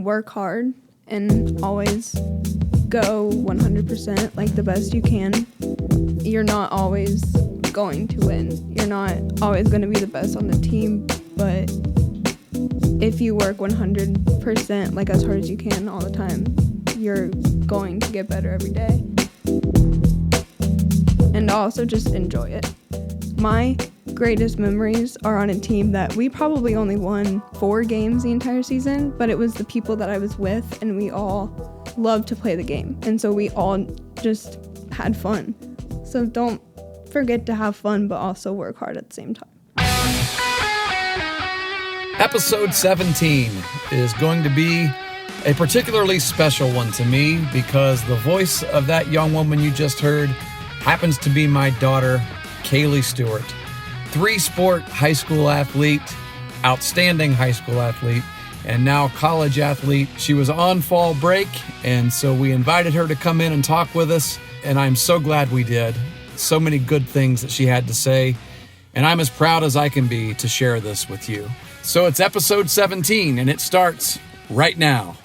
work hard and always go 100%, like the best you can. You're not always going to win. You're not always going to be the best on the team, but if you work 100%, like as hard as you can all the time, you're going to get better every day. And also just enjoy it. My greatest memories are on a team that we probably only won 4 games the entire season, but it was the people that I was with, and we all loved to play the game. And so we all just had fun. So don't forget to have fun, but also work hard at the same time. Episode 17 is going to be a particularly special one to me because the voice of that young woman you just heard happens to be my daughter, Kaylee Stewart. 3-sport high school athlete, outstanding high school athlete, and now college athlete. She was on fall break, and so we invited her to come in and talk with us, and I'm so glad we did. So many good things that she had to say, and I'm as proud as I can be to share this with you. So it's episode 17, and it starts right now.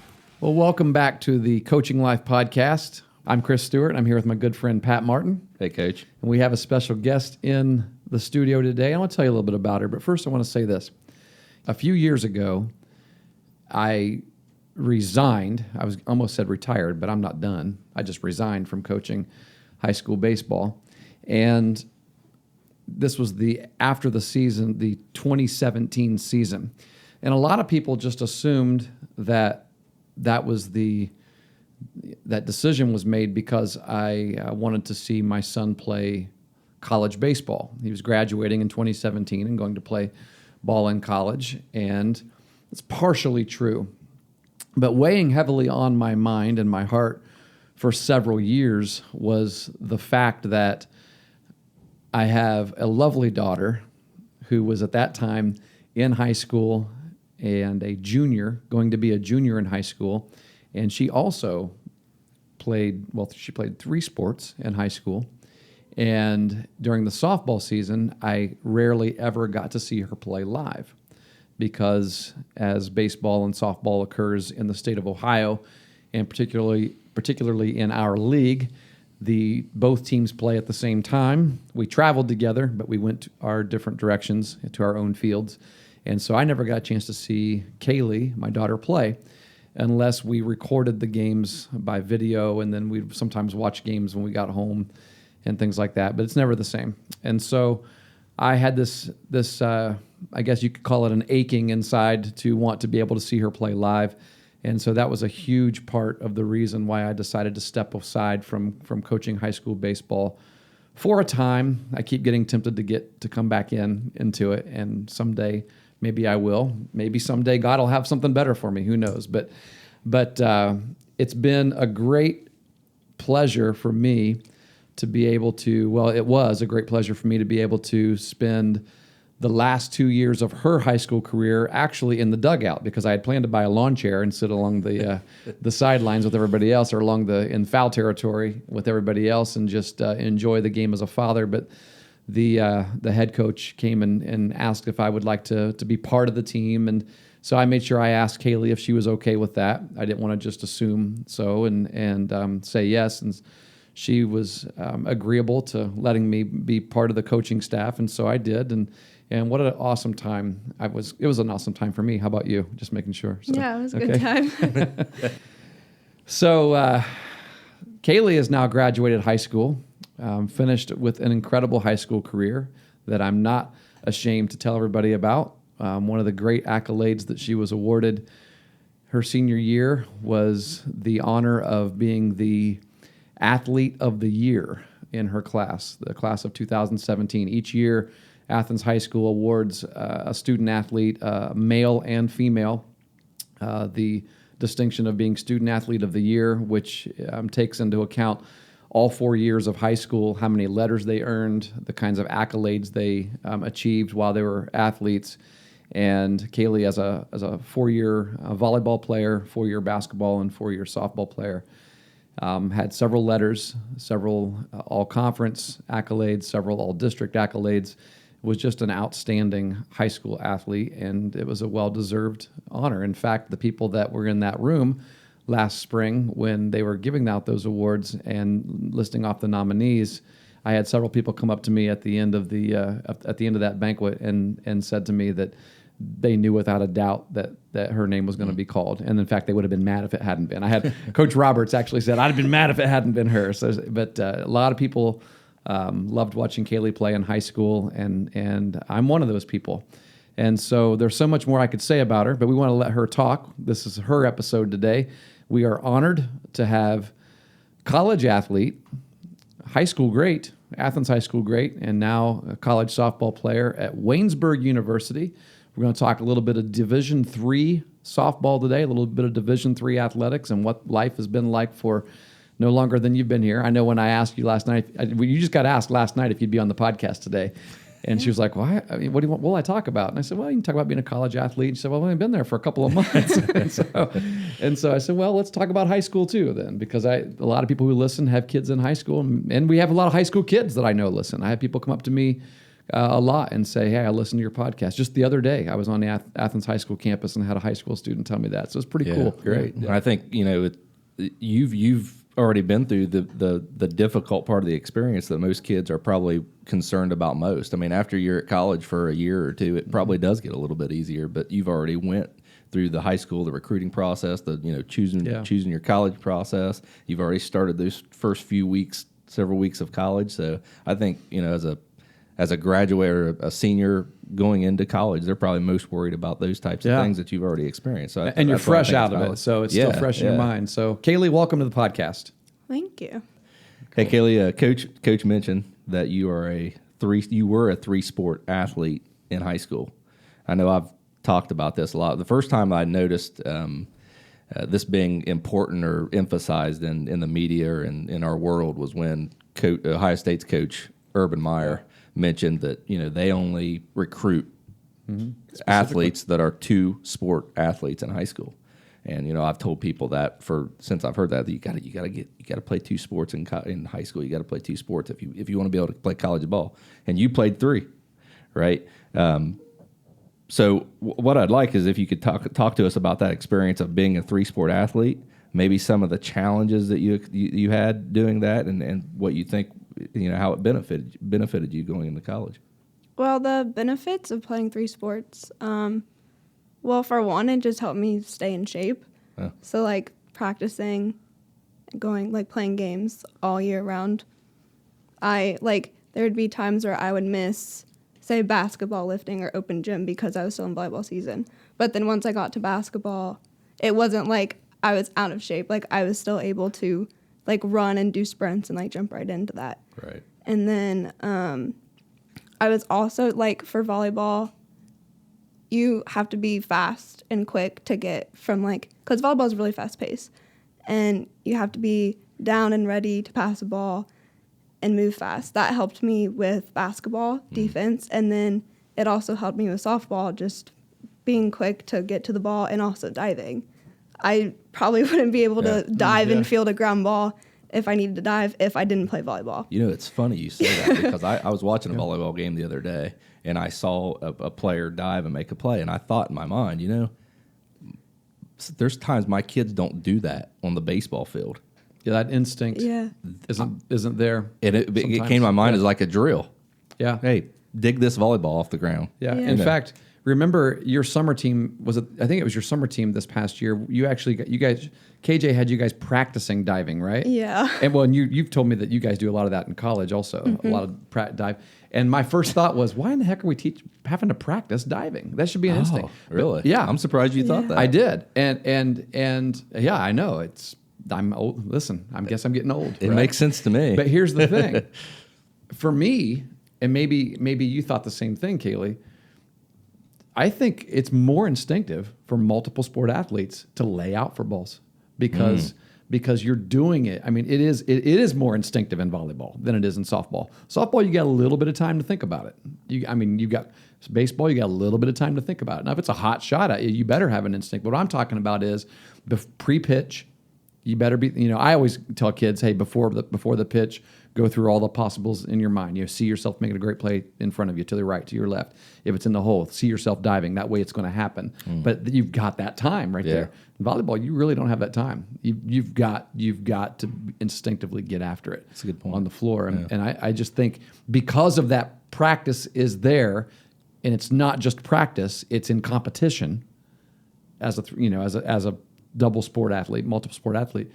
Well, welcome back to the Coaching Life podcast. I'm Chris Stewart. I'm here with my good friend, Pat Martin. Hey, Coach. And we have a special guest in the studio today. I want to tell you a little bit about her, but first I want to say this. A few years ago, I resigned. I was almost said retired, but I'm not done. I just resigned from coaching high school baseball. And this was after the season, the 2017 season. And a lot of people just assumed that that decision was made because I wanted to see my son play college baseball. He was graduating in 2017 and going to play ball in college, and it's partially true. But weighing heavily on my mind and my heart for several years was the fact that I have a lovely daughter who was at that time in high school and a junior, going to be a junior in high school. And she also played 3 sports in high school. And during the softball season, I rarely ever got to see her play live because as baseball and softball occurs in the state of Ohio, and particularly in our league, both teams play at the same time. We traveled together, but we went our different directions to our own fields. And so I never got a chance to see Kaylee, my daughter, play unless we recorded the games by video, and then we'd sometimes watch games when we got home and things like that, but it's never the same. And so I had this I guess you could call it an aching inside to want to be able to see her play live. And so that was a huge part of the reason why I decided to step aside from coaching high school baseball for a time. I keep getting tempted to come back into it, and someday maybe I will. Maybe someday God will have something better for me. Who knows? But it's been a great pleasure for me to be able to, well, it was a great pleasure for me to be able to spend the last 2 years of her high school career actually in the dugout, because I had planned to buy a lawn chair and sit along the sidelines with everybody else, or in foul territory with everybody else, and just enjoy the game as a father. But the head coach came and asked if I would like to be part of the team, and so I made sure I asked Kaylee if she was okay with that. I didn't want to just assume so and say yes, and she was agreeable to letting me be part of the coaching staff, and so I did, and what an awesome time. It was an awesome time for me. How about you? Just making sure. So, yeah, it was a good time. So Kaylee has now graduated high school, finished with an incredible high school career that I'm not ashamed to tell everybody about. One of the great accolades that she was awarded her senior year was the honor of being the Athlete of the Year in her class, the class of 2017. Each year, Athens High School awards a student athlete, male and female, the distinction of being Student Athlete of the Year, which takes into account all 4 years of high school, how many letters they earned, the kinds of accolades they achieved while they were athletes. And Kaylee, as a 4-year volleyball player, 4-year basketball, and 4-year softball player, had several letters, several all-conference accolades, several all-district accolades, was just an outstanding high school athlete, and it was a well-deserved honor. In fact, the people that were in that room last spring when they were giving out those awards and listing off the nominees, I had several people come up to me at the end of that banquet and said to me that they knew without a doubt that her name was going to be called. And in fact, they would have been mad if it hadn't been. I had Coach Roberts actually said, I'd have been mad if it hadn't been her. So, but a lot of people loved watching Kaylee play in high school, and I'm one of those people. And so there's so much more I could say about her, but we want to let her talk. This is her episode today. We are honored to have college athlete, high school great, Athens High School great, and now a college softball player at Waynesburg University. We're going to talk a little bit of Division III softball today, a little bit of Division III athletics, and what life has been like for no longer than you've been here. I know when I asked you last night, you just got asked last night if you'd be on the podcast today. And she was like, "Well, I mean, what do you want? What will I talk about?" And I said, "Well, you can talk about being a college athlete." And she said, "Well, I've only been there for a couple of months." and so I said, "Well, let's talk about high school too, then, because a lot of people who listen have kids in high school, and we have a lot of high school kids that I know listen. I have people come up to me a lot and say, "Hey, I listened to your podcast." Just the other day, I was on the Athens High School campus and had a high school student tell me that. So it's pretty cool. Great. Yeah. I think you've already been through the difficult part of the experience that most kids are probably concerned about most. I mean, after you're at college for a year or two, it probably does get a little bit easier, but you've already went through the high school, the recruiting process, choosing your college process. You've already started those first several weeks of college. So I think, as a graduate or a senior going into college, they're probably most worried about those types of things that you've already experienced. So and you're fresh out of it, so it's still fresh in your mind. So, Kaylee, welcome to the podcast. Thank you. Hey, Kaylee, Coach mentioned that you were a three-sport athlete in high school. I know I've talked about this a lot. The first time I noticed this being important or emphasized in the media or in our world was when Ohio State's coach Urban Meyer mentioned that they only recruit athletes that are two-sport athletes in high school. And I've told people that since I've heard that you got to play two sports in high school. You got to play two sports if you want to be able to play college ball. And you played three, right? So what I'd like is if you could talk to us about that experience of being a three-sport athlete, maybe some of the challenges that you had doing that, and what you think how it benefited you going into college. Well, the benefits of playing three sports. Well, for one, it just helped me stay in shape. Oh. So, practicing, playing games all year round. There would be times where I would miss, say, basketball, lifting, or open gym because I was still in volleyball season. But then once I got to basketball, it wasn't like I was out of shape. I was still able to, run and do sprints and, jump right into that. Right. And then I was also, for volleyball, you have to be fast and quick to get from, because volleyball is really fast-paced. And you have to be down and ready to pass a ball and move fast. That helped me with basketball defense. And then it also helped me with softball, just being quick to get to the ball and also diving. I probably wouldn't be able to dive and field a ground ball if I needed to dive if I didn't play volleyball. It's funny you say that because I was watching a volleyball game the other day, and I saw a player dive and make a play, and I thought in my mind, there's times my kids don't do that on the baseball field. Yeah, that instinct isn't there. And it came to my mind as like a drill. Yeah. Hey, dig this volleyball off the ground. Yeah. In fact, remember your summer team I think it was your summer team this past year. KJ had you guys practicing diving, right? Yeah. And you've told me that you guys do a lot of that in college also, a lot of dive. And my first thought was, why in the heck are we having to practice diving? That should be an instinct. Really? But, yeah. I'm surprised you thought that. I did. And yeah, I know I'm old. Listen, I guess I'm getting old. It makes sense to me. But here's the thing. For me, and maybe you thought the same thing, Kaylee, I think it's more instinctive for multiple sport athletes to lay out for balls because you're doing it. I mean, it is more instinctive in volleyball than it is in softball. Softball, you got a little bit of time to think about it. You've got baseball, you got a little bit of time to think about it. Now, if it's a hot shot, you better have an instinct. But what I'm talking about is pre-pitch. You better be. I always tell kids, hey, before the pitch, go through all the possibles in your mind. You know, see yourself making a great play in front of you, to the right, to your left. If it's in the hole, see yourself diving. That way it's going to happen. But you've got that time right there. In volleyball, you really don't have that time. You've got to instinctively get after it. That's a good point. On the floor. And I just think because of that, practice is there, and it's not just practice, it's in competition as a double sport athlete, multiple sport athlete.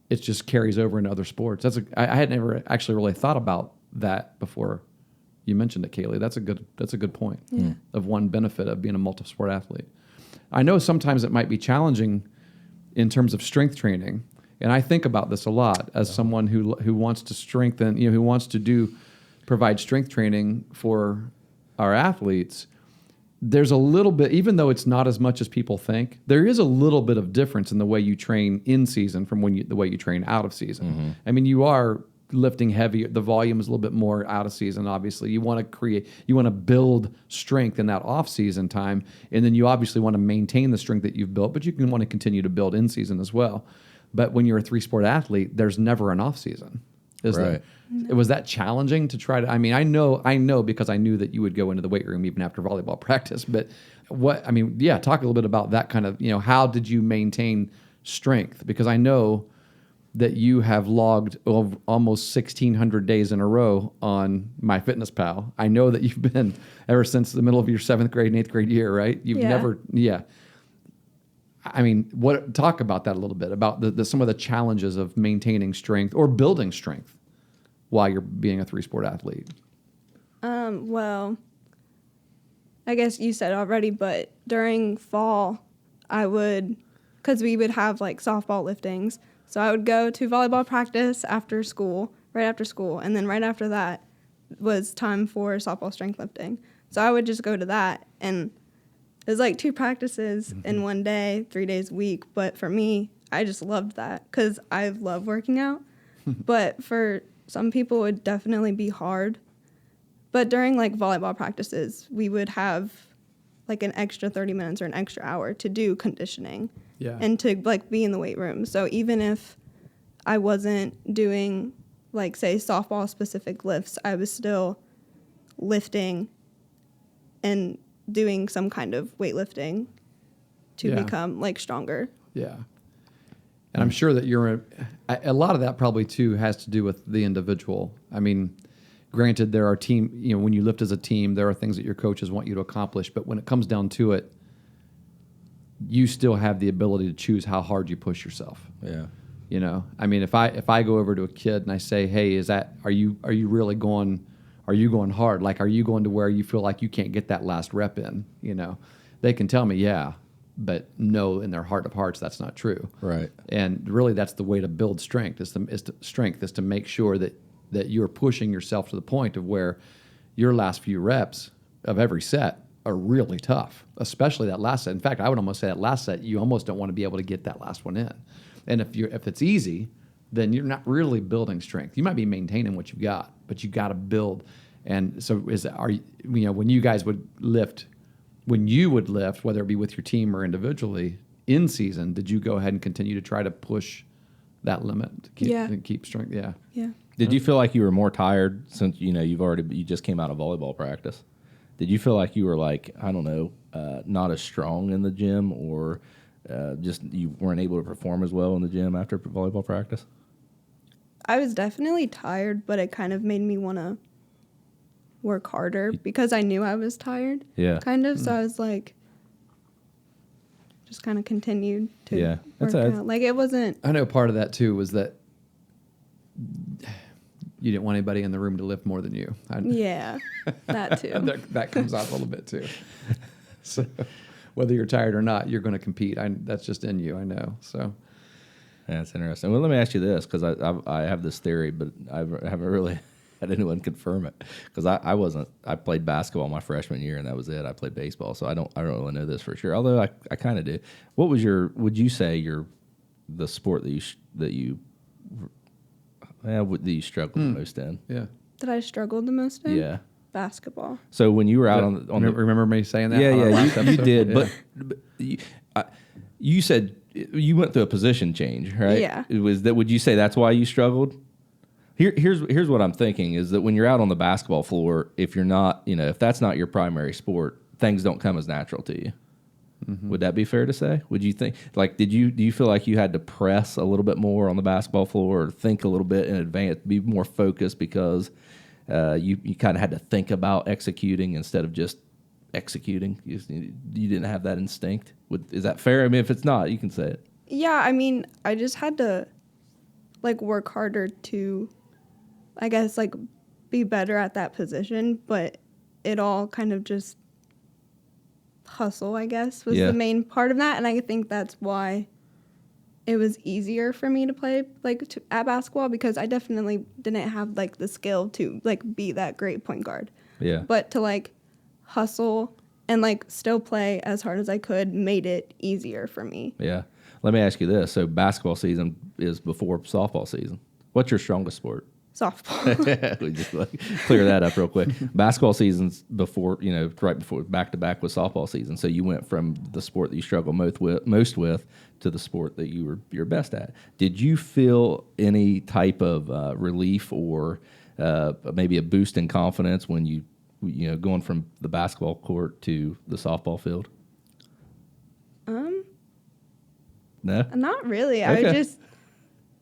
It just carries over into other sports. I had never actually really thought about that before you mentioned it, Kaylee. That's a good point of one benefit of being a multiple sport athlete. I know sometimes it might be challenging in terms of strength training, and I think about this a lot as someone who wants to strengthen, who wants to provide strength training for our athletes. There's a little bit, even though it's not as much as people think, there is a little bit of difference in the way you train in season from the way you train out of season. I mean, you are lifting heavy. The volume is a little bit more out of season, obviously. You want to build strength in that off season time, and then you obviously want to maintain the strength that you've built, but you can want to continue to build in season as well. But when you're a 3-sport athlete, there's never an off season, is there? Was that challenging to try to? I mean, I know because I knew that you would go into the weight room even after volleyball practice. But talk a little bit about that kind of, how did you maintain strength? Because I know that you have logged almost 1,600 days in a row on MyFitnessPal. I know that you've been ever since the middle of your 7th grade and 8th grade year, right? You've never. I mean, talk about that a little bit, about some of the challenges of maintaining strength or building strength while you're being a 3-sport athlete. Well, I guess you said already, but during fall, because we would have like softball liftings, so I would go to volleyball practice right after school, and then right after that was time for softball strength lifting. So I would just go to that, and it was like 2 practices in one day, 3 days a week. But for me, I just loved that because I love working out. But for some people, it would definitely be hard. But during like volleyball practices, we would have like an extra 30 minutes or an extra hour to do conditioning and to like be in the weight room. So even if I wasn't doing like, say, softball specific lifts, I was still lifting and doing some kind of weightlifting to become like stronger. Yeah. And I'm sure that a lot of that probably too has to do with the individual. I mean, granted, there are when you lift as a team, there are things that your coaches want you to accomplish, but when it comes down to it, you still have the ability to choose how hard you push yourself. Yeah. I mean, if I go over to a kid and I say, "Hey, are you really going? Are you going hard? Like, are you going to where you feel like you can't get that last rep in?" They can tell me, yeah, but no, in their heart of hearts, that's not true. Right. And really, that's the way to build strength. Is to make sure that you're pushing yourself to the point of where your last few reps of every set are really tough, especially that last set. In fact, I would almost say that last set, you almost don't want to be able to get that last one in. And if it's easy, then you're not really building strength. You might be maintaining what you've got, but you got to build. And so, when you guys would lift, whether it be with your team or individually in season, did you go ahead and continue to try to push that limit to keep strength? Yeah. Yeah. Did you feel like you were more tired since you just came out of volleyball practice? Did you feel like you were like, I don't know, not as strong in the gym, or just you weren't able to perform as well in the gym after volleyball practice? I was definitely tired, but it kind of made me want to work harder because I knew I was tired. Yeah. Kind of. So I was like, just kind of continued to work out. Like, it wasn't. I know part of that too was that you didn't want anybody in the room to lift more than you. That too. that comes out a little bit too. So whether you're tired or not, you're going to compete. That's just in you, I know. So that's interesting. Well, let me ask you this, because I have this theory, but I haven't really had anyone confirm it. Because I played basketball my freshman year, and that was it. I played baseball, so I don't really know this for sure. Although I kind of do. What was would you say the sport that you struggled the most in? Yeah. That I struggled the most in? Yeah. Basketball. So when you were out on remember me saying that? Yeah, you did. Yeah. But you said you went through a position change, right? Yeah. Would you say that's why you struggled? Here's what I'm thinking is that when you're out on the basketball floor, if you're not, if that's not your primary sport, things don't come as natural to you. Mm-hmm. Would that be fair to say? Would you think, like, do you feel like you had to press a little bit more on the basketball floor, or think a little bit in advance, be more focused because you kind of had to think about executing instead of just executing? You didn't have that instinct. Is that fair? I mean, if it's not, you can say it. Yeah, I mean, I just had to, like, work harder to, I guess, like, be better at that position, but it all kind of just hustle, I guess, was the main part of that, and I think that's why it was easier for me to play, like, at basketball, because I definitely didn't have, like, the skill to, like, be that great point guard. Yeah. But to, like, hustle and, like, still play as hard as I could made it easier for me. Yeah. Let me ask you this. So basketball season is before softball season. What's your strongest sport? Softball. We just clear that up real quick. Basketball season's before, right before, back to back with softball season. So you went from the sport that you struggle most with to the sport that you're best at. Did you feel any type of relief or maybe a boost in confidence when you going from the basketball court to the softball field? No, not really. Okay. I was just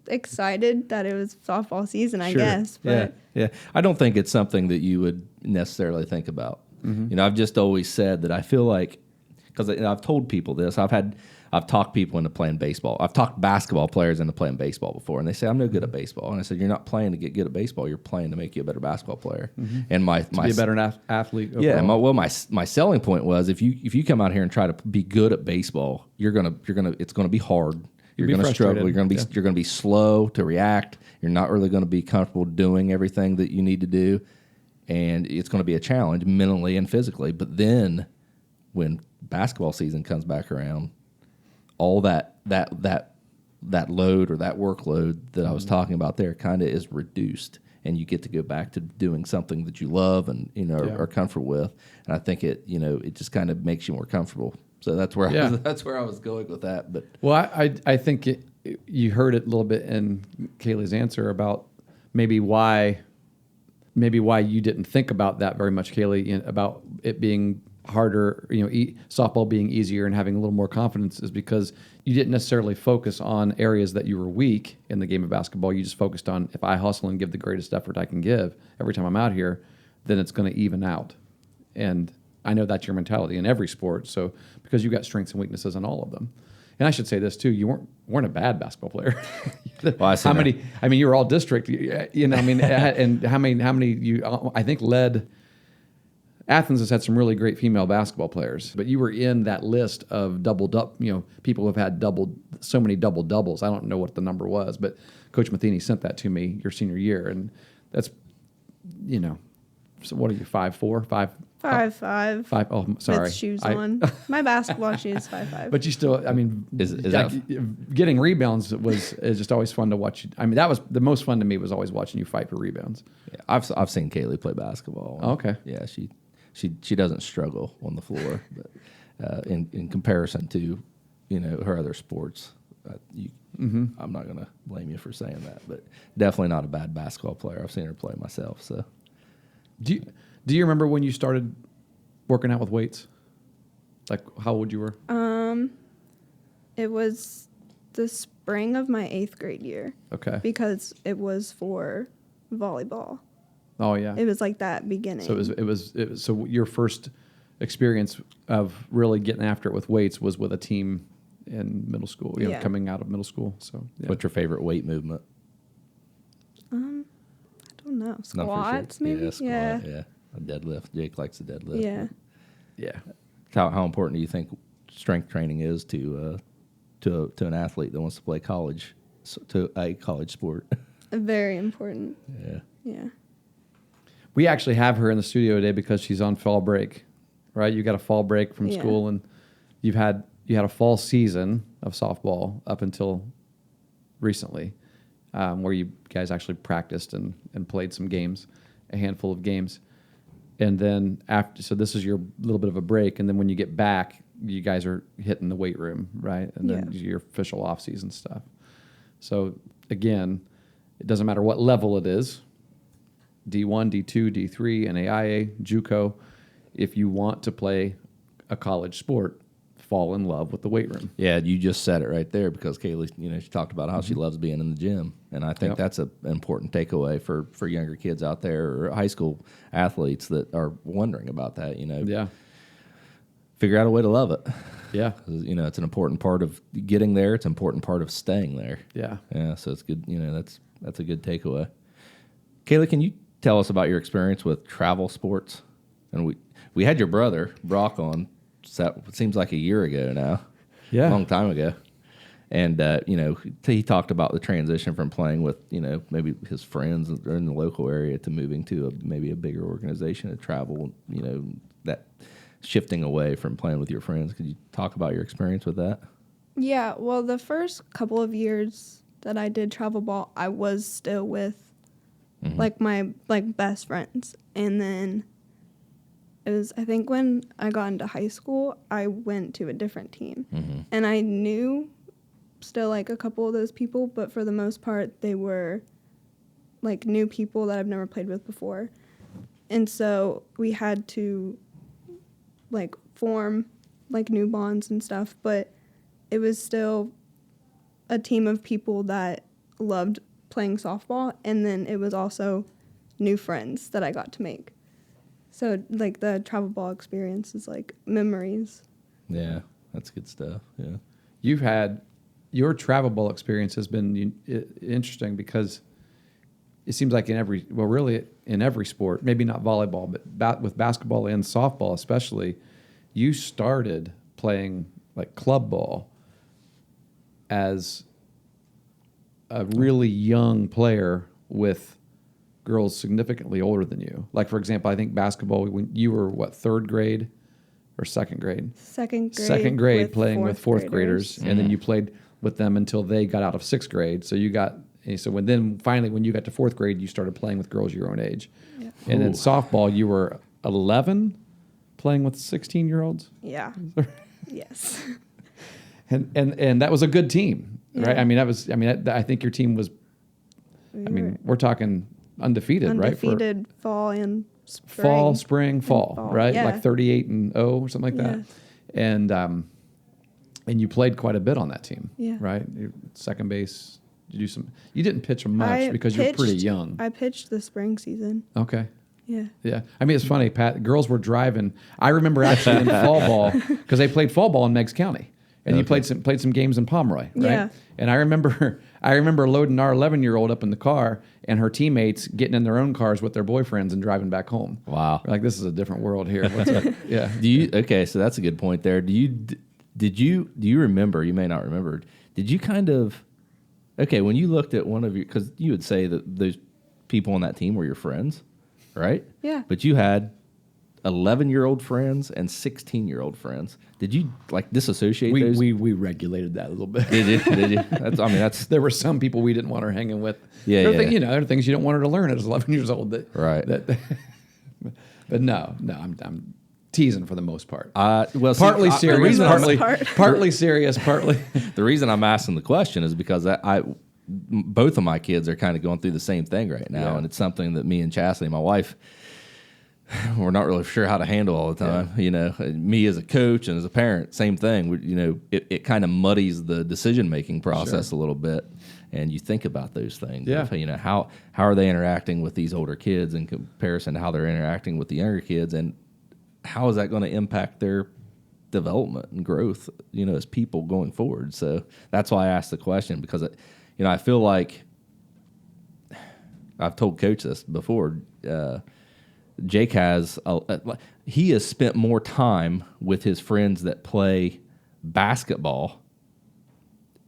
excited that it was softball season, I Sure. guess. But yeah. I don't think it's something that you would necessarily think about. Mm-hmm. I've just always said that I feel like, because I've told people this, I've talked people into playing baseball. I've talked basketball players into playing baseball before, and they say, I'm no good at baseball. And I said, you're not playing to get good at baseball. You're playing to make you a better basketball player. Mm-hmm. And to be a better athlete overall. Yeah. My selling point was if you come out here and try to be good at baseball, it's gonna be hard. You're going to struggle. You're going to be slow to react. You're not really going to be comfortable doing everything that you need to do, and it's going to be a challenge mentally and physically. But then, when basketball season comes back around, all that load or that workload that I was talking about there kind of is reduced, and you get to go back to doing something that you love and are comfortable with. And I think it just kind of makes you more comfortable. So that's where I was going with that. But I think you heard it a little bit in Kaylee's answer about maybe why you didn't think about that very much, Kaylee, about it being harder, softball being easier and having a little more confidence, is because you didn't necessarily focus on areas that you were weak in the game of basketball. You just focused on, if I hustle and give the greatest effort I can give every time I'm out here, then it's going to even out. And I know that's your mentality in every sport. So because you got strengths and weaknesses in all of them. And I should say this too: you weren't a bad basketball player. Well, how many? I mean, you were all district. And how many you? I think led. Athens has had some really great female basketball players, but you were in that list of people who have had so many double doubles. I don't know what the number was, but Coach Matheny sent that to me your senior year, and that's, so what are you, 5'4", 5'5"? 5'5". Oh, sorry. With shoes on. My basketball shoes 5'5". But you still, I mean, is that getting rebounds is just always fun to watch. I mean, that was the most fun to me, was always watching you fight for rebounds. Yeah, I've seen Kaylee play basketball. Oh, okay. Yeah, she doesn't struggle on the floor, but in comparison to her other sports, I'm not going to blame you for saying that, but definitely not a bad basketball player. I've seen her play myself. So, do you remember when you started working out with weights? Like how old you were? It was the spring of my 8th grade year. Okay. Because it was for volleyball. Oh yeah. It was like that beginning. So it was so your first experience of really getting after it with weights was with a team in middle school, coming out of middle school. So What's your favorite weight movement? I don't know. Squats, maybe? Yeah, squat, yeah. A deadlift. Jake likes a deadlift. Yeah. Yeah. How important do you think strength training is to an athlete that wants to play to a college sport? Very important. Yeah. Yeah. We actually have her in the studio today because she's on fall break, right? You got a fall break from school, and you had a fall season of softball up until recently, where you guys actually practiced and played some games, a handful of games. And then so this is your little bit of a break, and then when you get back, you guys are hitting the weight room, right? And then your official off-season stuff. So again, It doesn't matter what level it is, D1, D2, D3, NAIA, JUCO. If you want to play a college sport, fall in love with the weight room. Yeah, you just said it right there because Kaylee, she talked about how she loves being in the gym. And I think that's an important takeaway for younger kids out there or high school athletes that are wondering about that, Yeah. Figure out a way to love it. Yeah. It's an important part of getting there. It's an important part of staying there. Yeah. Yeah, so it's good. That's a good takeaway. Kaylee, can you tell us about your experience with travel sports? And we had your brother, Brock, on, it seems like a year ago now. Yeah. A long time ago. And, he talked about the transition from playing with, maybe his friends in the local area to moving to maybe a bigger organization to travel, that shifting away from playing with your friends. Could you talk about your experience with that? Yeah, well, the first couple of years that I did travel ball, I was still with my best friends. And then it was, I think when I got into high school, I went to a different team. Mm-hmm. And I knew still a couple of those people, but for the most part, they were new people that I've never played with before. And so we had to form new bonds and stuff, but it was still a team of people that loved playing softball, and then it was also new friends that I got to make. So the travel ball experience is memories. Yeah, that's good stuff. Yeah. Your travel ball experience has been interesting because it seems like in every sport, maybe not volleyball, but with basketball and softball especially, you started playing club ball as a really young player with girls significantly older than you. For example, I think basketball, when you were third grade or second grade? Second grade playing with fourth graders. And then you played with them until they got out of sixth grade. So finally when you got to fourth grade, you started playing with girls your own age. Yeah. And then softball, you were 11 playing with 16-year-olds? Yeah. Yes. And that was a good team, right? Yeah. I think your team was, we're talking undefeated, right? Undefeated fall and spring. Fall, spring, fall, right? Yeah. 38-0 or something like that. And you played quite a bit on that team, right? Second base, you didn't pitch much because you're pretty young. I pitched the spring season. Okay. Yeah. Yeah. It's funny, Pat, girls were driving. I remember actually in fall ball, because they played fall ball in Meigs County. And you played some games in Pomeroy, right? Yeah. And I remember loading our 11-year-old up in the car and her teammates getting in their own cars with their boyfriends and driving back home. Wow. This is a different world here. What's up? Yeah. Okay, so that's a good point there. Do you remember, you may not remember, did you when you looked at one of your, because you would say that those people on that team were your friends, right? Yeah. But you had 11-year-old friends and 16-year-old friends. Did you disassociate those? We regulated that a little bit. Did you? That's there were some people we didn't want her hanging with. Yeah, there are things you don't want her to learn at 11 years old. Right. But no, I'm teasing for the most part. Partly serious, partly serious, partly. The reason I'm asking the question is because both of my kids are kind of going through the same thing right now, and it's something that me and Chastity, my wife, we're not really sure how to handle all the time. Yeah. Me as a coach and as a parent, same thing. It kind of muddies the decision-making process a little bit, and you think about those things. Yeah. How are they interacting with these older kids in comparison to how they're interacting with the younger kids, and how is that going to impact their development and growth, as people going forward? So that's why I asked the question, because, I feel like I've told Coach this before, Jake has spent more time with his friends that play basketball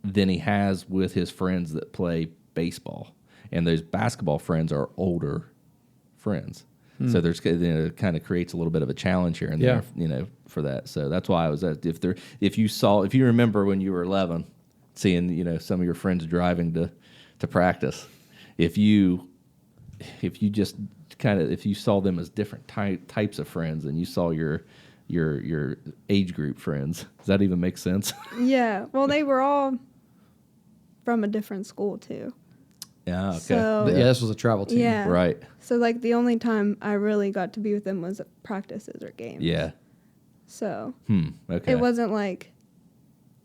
than he has with his friends that play baseball, and those basketball friends are older friends. So there's it kind of creates a little bit of a challenge here and there, for that. So that's why I was if you remember when you were 11, seeing some of your friends driving to practice, if you just if you saw them as different types of friends and you saw your age group friends, does that even make sense? Yeah. Well, they were all from a different school too. Yeah, okay. So, Yeah, this was a travel team. Yeah. Right. So, like, the only time I really got to be with them was at practices or games. Yeah. So, Okay. it wasn't like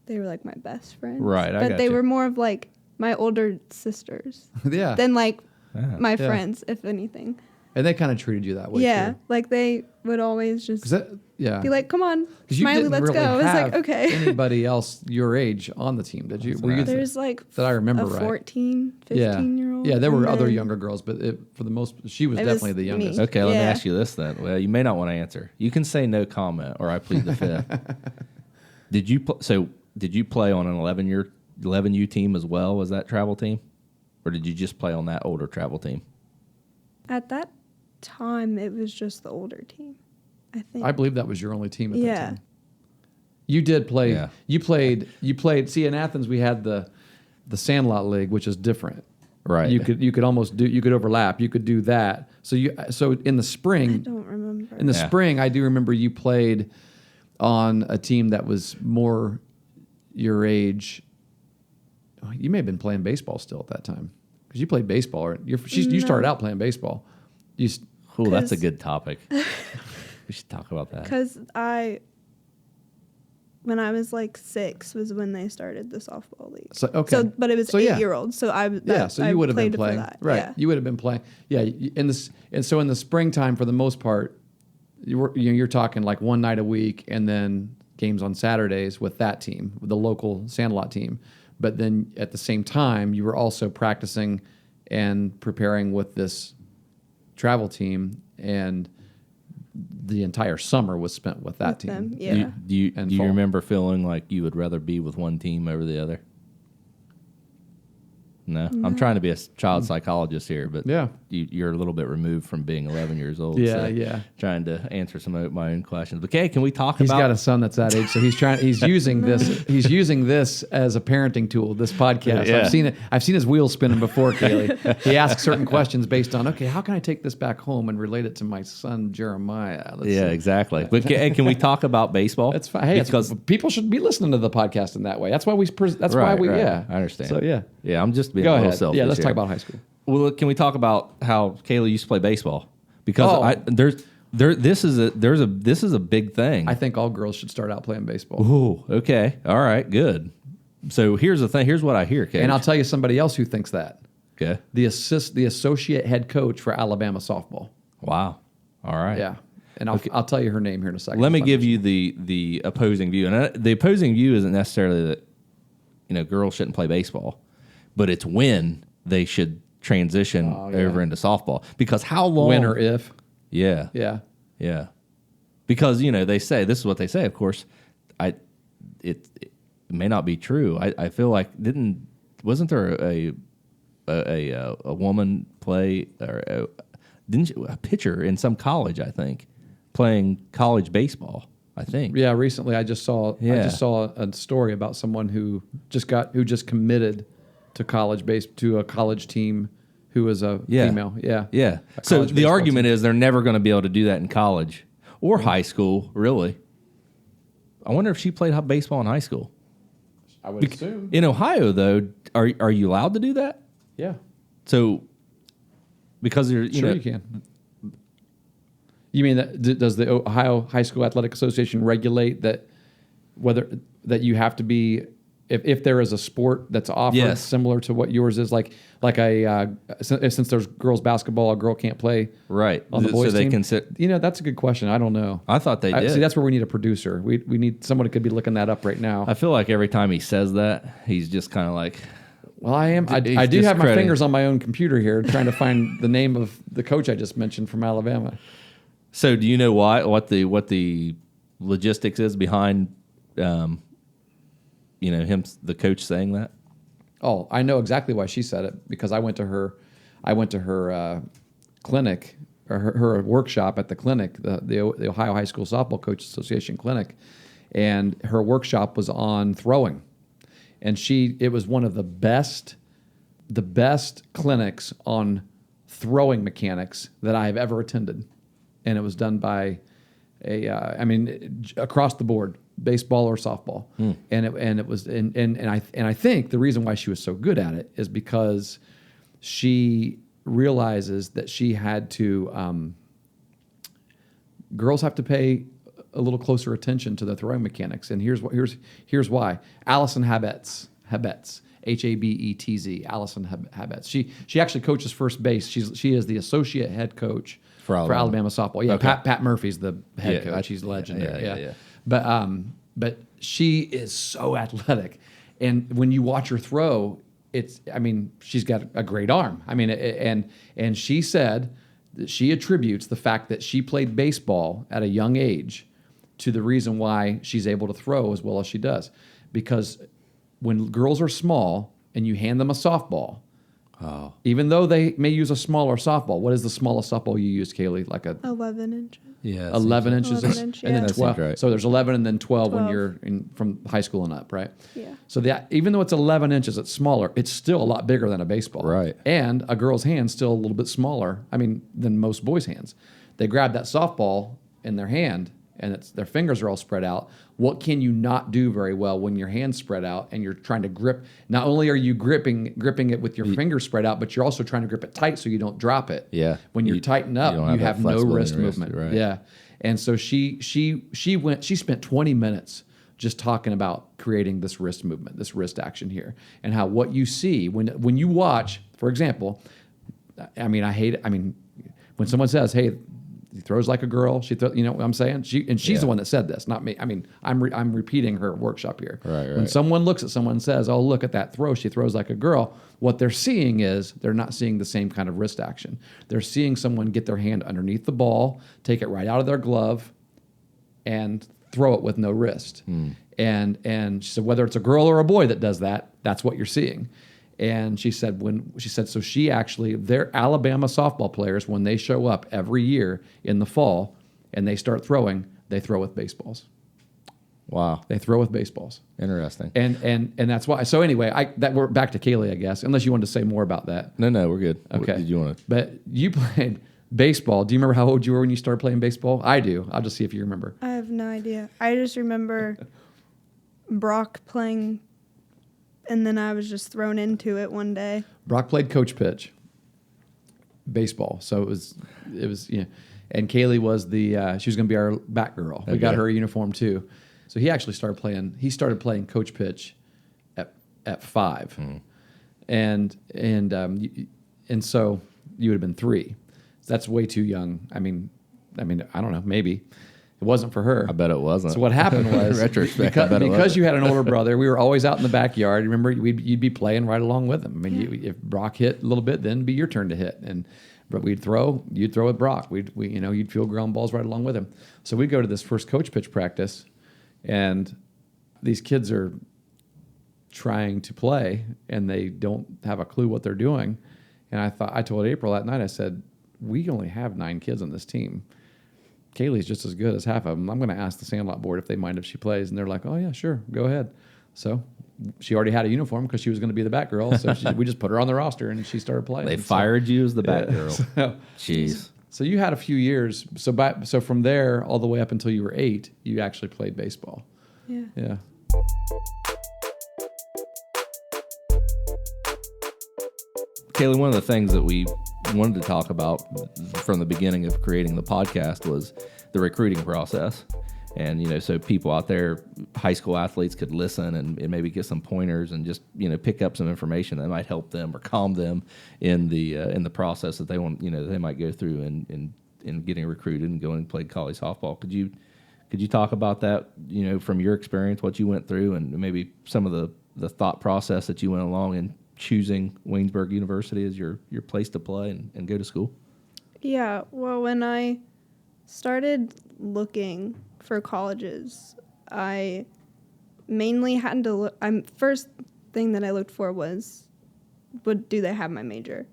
they were, like, my best friends. Right, I But they gotcha. were more of, like, my older sisters Yeah. than, like, my Yeah. friends, if anything. And they kind of treated you that way, Yeah. too. Like, they would always just Yeah. be like, come on, 'Cause you Smiley, didn't let's really go. It's like, have okay. anybody else your age on the team, did you? Were you There's, like, that I remember a right? 14, Yeah. 15-year-old. Yeah, there were and other then- younger girls, but for the most, she was It was definitely the me. youngest. Okay, let me Yeah. ask you this then. Well, you may not want to answer. You can say no comment, or I plead the fifth. Did you play on an 11U team as well as that travel team, or did you just play on that older travel team? At that time, it was just the older team, I think. I believe that was your only team at that Yeah. time. You did play. Yeah. You played. See, in Athens, we had the Sandlot League, which is different. Right. You could almost do. You could overlap. You could do that. So in the I spring. don't remember. In the Yeah. spring, I do remember you played on a team that was more your age. Oh, you may have been playing baseball still at that time because you played baseball. Or you started out playing baseball. Oh, that's a 'Cause- good topic. We should talk about that. Because when I was like 6 was when they started the softball league. So, okay. But it was So, yeah. 8-year-olds. So So you would have been played for playing, that. right? Yeah. You would have been playing, yeah. So in the springtime, for the most part, you're talking like one night a week, and then games on Saturdays with that team, with the local Sandlot team. But then at the same time, you were also practicing and preparing with this travel team, and the entire summer was spent with that With team. them, yeah. Do you And fall. remember feeling like you would rather be with one team over the other? No, I'm trying to be a child psychologist here, but Yeah. you're a little bit removed from being 11 years old. Yeah, so yeah. Trying to answer some of my own questions. But okay, can we talk He's about? got a son that's that age, so he's using this. He's using this as a parenting tool. This podcast, Yeah. I've seen his wheels spinning before, Kaylee. He asks certain questions based on, okay, how can I take this back home and relate it to my son Jeremiah? Let's Yeah, see. exactly. But can we talk about baseball? That's fine. Hey, because people should be listening to the podcast in that way. That's why we. right, Yeah, I understand. So yeah, yeah, I'm just being go a little ahead. selfish. Yeah, let's here. talk about high school. Well, can we talk about how Kaylee used to play baseball? Because this is a big thing. I think all girls should start out playing baseball. Ooh, okay, all right, good. So here's the thing. Here's what I hear, Kate. And I'll tell you somebody else who thinks that. Okay. The associate head coach for Alabama softball. Wow. All right. Yeah. And I'll tell you her name here in a second. Let me give you the opposing view, and the opposing view isn't necessarily that girls shouldn't play baseball, but it's when they should transition over into softball. Because how long? When or if. Yeah. Yeah. Yeah. Because they say, this is what they say. Of course, it may not be true. I feel like wasn't there a woman play or a pitcher in some college, I think, playing college baseball, I think. Yeah. Recently, I just saw a story about someone who just committed to to a college team who was a female. Yeah. Yeah. A So college the baseball argument team. is they're never going to be able to do that in college or high school, really. I wonder if she played baseball in high school. I would assume. In Ohio, though, are you allowed to do that? Yeah. So because you're Sure, you can. You mean that does the Ohio High School Athletic Association regulate that you have to be if there is a sport that's offered Yes. similar to what yours is, like since there's girls basketball, a girl can't play right on the boys so they team. can sit. That's a good question. I don't know. I thought they did. See, that's where we need a producer. We need someone who could be looking that up right now. I feel like every time he says that, he's just kind of like, Well, I am. I He's do have my discrediting. fingers on my own computer here, trying to find the name of the coach I just mentioned from Alabama. So do you know what the logistics is behind him, the coach, saying that? Oh, I know exactly why she said it, because I went to her clinic, or her workshop at the clinic, the Ohio High School Softball Coaches Association clinic, and her workshop was on throwing, and it was one of the best clinics on throwing mechanics that I have ever attended, and it was done by across the board, baseball or softball, and I think the reason why she was so good at it is because she realizes that she had to, girls have to pay a little closer attention to the throwing mechanics. And here's why. Allison Habetz, Habetz, Allison Habetz. She actually coaches first base. She is the associate head coach for Alabama softball. Yeah, okay. Pat Murphy's the head coach. He's legendary. Yeah. But she is so athletic, and when you watch her throw, she's got a great arm. And she said that she attributes the fact that she played baseball at a young age to the reason why she's able to throw as well as she does, because when girls are small and you hand them a softball, even though they may use a smaller softball, what is the smallest softball you use, Kaylee? Like 11 inches. Yeah, 11 inches, 11 inch, and then 12. Right. So there's 11 and then 12 when you're from high school and up, right? Yeah. So even though it's 11 inches, it's smaller. It's still a lot bigger than a baseball, right? And a girl's hand's still a little bit smaller. Than most boys' hands. They grab that softball in their hand, and their fingers are all spread out. What can you not do very well when your hand's spread out and you're trying to grip? Not only are you gripping it with your fingers spread out, but you're also trying to grip it tight so you don't drop it. Yeah. When you're tightened up, you have no wrist movement. Right. Yeah. And so she spent 20 minutes just talking about creating this wrist movement, this wrist action here, and how what you see when you watch, for example, I hate it. When someone says, "Hey, he throws like a girl," you know what I'm saying? She's the one that said this, not me. I'm repeating her workshop here. Right. When someone looks at someone and says, "Oh, look at that throw, she throws like a girl," what they're seeing is they're not seeing the same kind of wrist action. They're seeing someone get their hand underneath the ball, take it right out of their glove, and throw it with no wrist. And she said, whether it's a girl or a boy that does that, that's what you're seeing. And she said, so she actually, their Alabama softball players, when they show up every year in the fall and they start throwing, they throw with baseballs. Wow. They throw with baseballs. Interesting. And that's why. So anyway, we're back to Kaylee, I guess, unless you wanted to say more about that. No, we're good. Okay. What did you want to? But you played baseball. Do you remember how old you were when you started playing baseball? I do. I'll just see if you remember. I have no idea. I just remember Brock playing, and then I was just thrown into it one day. Brock played coach pitch, baseball. So it was and Kaylee was she was going to be our back girl. We got her a uniform too. So he actually started playing coach pitch at 5. And so you would have been 3. That's way too young. I mean, I don't know, maybe. It wasn't for her. I bet it wasn't. So what happened was, retrospect, because you had an older brother, we were always out in the backyard. Remember, you'd be playing right along with him. If Brock hit a little bit, then it'd be your turn to hit. But you'd throw with Brock. You'd field ground balls right along with him. So we'd go to this first coach pitch practice, and these kids are trying to play, and they don't have a clue what they're doing. And I told April that night, I said, we only have 9 kids on this team. Kaylee's just as good as half of them. I'm going to ask the Sandlot board if they mind if she plays. And they're like, oh, yeah, sure, go ahead. So she already had a uniform because she was going to be the back girl. So we just put her on the roster, and she started playing. They fired you as the back girl. Jeez. So you had a few years. So from there all the way up until you were 8, you actually played baseball. Yeah. Kaylee, one of the things that we wanted to talk about from the beginning of creating the podcast was the recruiting process. And, so people out there, high school athletes, could listen and maybe get some pointers and just, pick up some information that might help them or calm them in the process that they want, they might go through in getting recruited and going and play college softball. Could you talk about that, from your experience, what you went through, and maybe some of the thought process that you went along in choosing Waynesburg University as your place to play and go to school? Yeah, well, when I started looking for colleges, I mainly had to look. First thing that I looked for was, do they have my major?